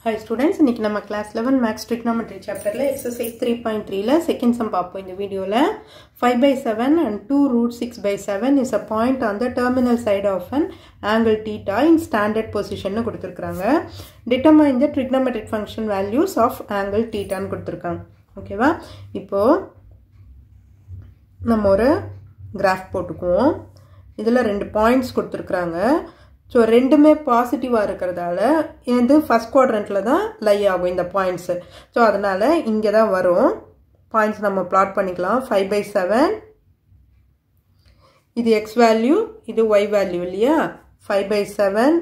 Hi students, இன்னைக்கு நம்ம class 11 maths trigonometry chapterல exercise 3.3ல second sum பார்ப்போம் இந்த வீடியோல 5/7 and 2 root 6/7 is a point on the terminal side of an angle theta in standard position னு கொடுத்திருக்காங்க. Determine the trigonometric function values of angle theta னு கொடுத்திருக்காங்க. ஓகேவா? இப்போ நம்ம ஒரு graph போட்டுக்குவோம். இதுல ரெண்டு பாயிண்ட்ஸ் கொடுத்திருக்காங்க. So ரெண்டுமே பாசிட்டிவா இருக்குறதால இது ஃபர்ஸ்ட் குவாட்ரண்ட்ல தான் லை ஆகும் இந்த பாயிண்ட்ஸ். சோ அதனால இங்க தான் வரும். பாயிண்ட்ஸ் நம்ம பிளாட் பண்ணிக்கலாம். 5/7 இது x வேல்யூ, இது y வேல்யூ இல்லையா? 5/7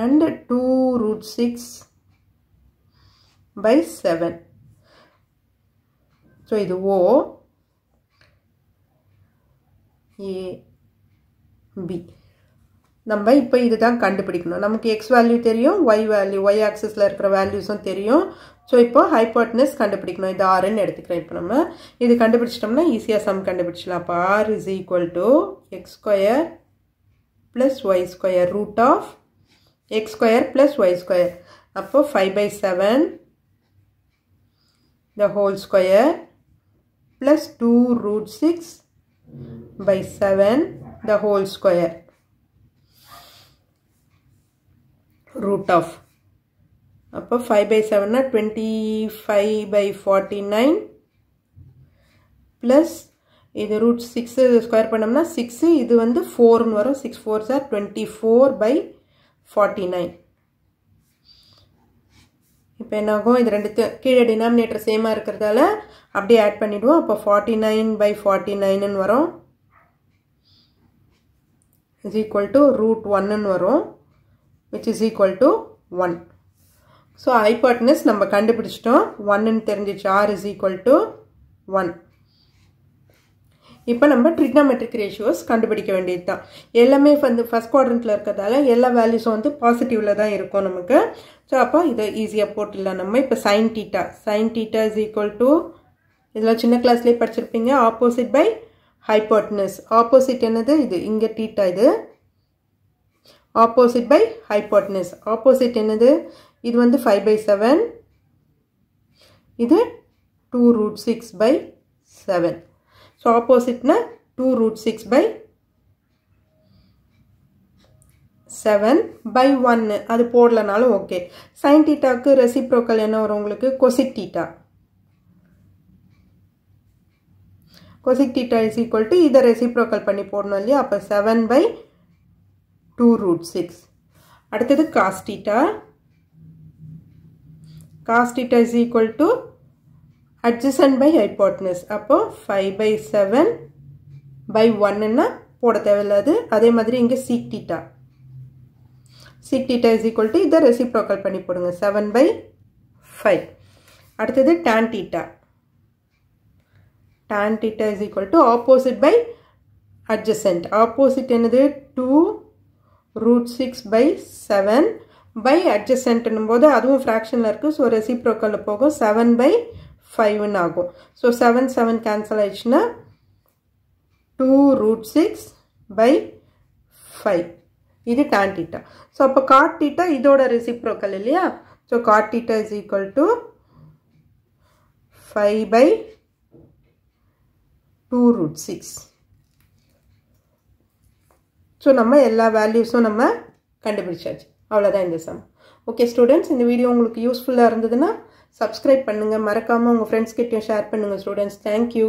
and 2 root 6/7. So இது O A B. நம்ம இப்போ இதுதான் கண்டுபிடிக்கணும். நமக்கு x வேல்யூ தெரியும், y வேல்யூ, y ஆக்சிஸ்ல இருக்கிற வேல்யூஸும் தெரியும். சோ இப்போ ஹைபோடெனஸ் கண்டுபிடிக்கணும். இது r ன்னு எடுத்துக்கிறேன். இப்போ நம்ம இது கண்டுபிடிச்சிட்டோம்னா ஈஸியா சம் கண்டுபிடிச்சலாம். அப்ப r is equal to x square plus y square root of x square plus y square. அப்போ 5/7 the whole square plus 2 root 6/7 the whole square. Root of அப்போ 5/7 னா 25/49 plus இது root 6 ஸ்கொயர் பண்ணோம்னா 6, இது வந்து 4 ன்னு வரும். 6 4s are 24/49. இப்போ என்னாகும், இது ரெண்டு கீழே டினாமினேட்டர் சேமா இருக்கிறதால அப்படியே ஆட் பண்ணிடுவோம். அப்போ 49/49 ன்னு வரும். is equal to root 1 ன்னு வரும். which is equal to 1. So hypotenuse நம்ம கண்டுபிடிச்சிட்டோம். 1 ன்னு தெரிஞ்சிச்சு. r is equal to 1. இப்போ நம்ம trigonometric ratios கண்டுபிடிக்க வேண்டியதுதான். எல்லாமே வந்து ஃபர்ஸ்ட் குவாட்ரண்ட்ல இருக்கிறதால எல்லா வேல்யூஸும் வந்து பாசிட்டிவ்ல தான் இருக்கும் நமக்கு. சோ அப்போ இத ஈஸியா போட்டுடலாம் நம்ம. இப்போ sin theta is equal to, இதெல்லாம் சின்ன கிளாஸ்லயே படிச்சிருப்பீங்க, opposite by hypotenuse. opposite என்னது? இது இங்க theta, இது opposite by hypotenuse. opposite என்னது? இது வந்து 5/7, இது 2 root 6/7. so opposite na 2 root 6/7/1 அது போடலனாலும் ஓகே. sin theta க்கு ரெசிப்ரோக்கல் என்ன வரும் உங்களுக்கு? cosec theta. cosec theta is equal to, இத ரெசிப்ரோக்கல் பண்ணி போடணும் இல்லையா? அப்ப 7/2 root 6. அடுத்தது cos theta. cos theta is equal to adjacent by hypotenuse. அப்போ 5/7/1 ன்னா போட தேவையில்லாது. அதே மாதிரி இங்க sec theta. sec theta is equal to, இத ரெசிப்ரோக்கல் பண்ணி போடுங்க. 7/5. அடுத்தது tan theta. tan theta is equal to opposite by adjacent. opposite என்னது? 2 root 6/7 by adjacent ன்னும்போது அதுவும் ஃபிராக்ஷன்ல இருக்கு. சோ ரெசிப்ரோக்கல்ல போகும். 7/5 ன்னு ஆகும். சோ 7 7 கேன்சல் ஆயிடுச்சுனா 2 root 6/5. இது tan theta. சோ அப்ப cot theta இதோட ரெசிப்ரோக்கல் இல்லையா? So cot theta is equal to 5/2 root 6. So நம்ம எல்லா வேல்யூஸும் நம்ம கண்டுபிடிச்சாச்சு. அவ்வளவுதான் இந்த சம். ஓகே ஸ்டூடெண்ட்ஸ், இந்த வீடியோ உங்களுக்கு யூஸ்ஃபுல்லா இருந்ததுன்னா சப்ஸ்கிரைப் பண்ணுங்க. மறக்காம உங்க ஃப்ரெண்ட்ஸ் கிட்டயும் ஷேர் பண்ணுங்க ஸ்டூடெண்ட்ஸ். Thank you.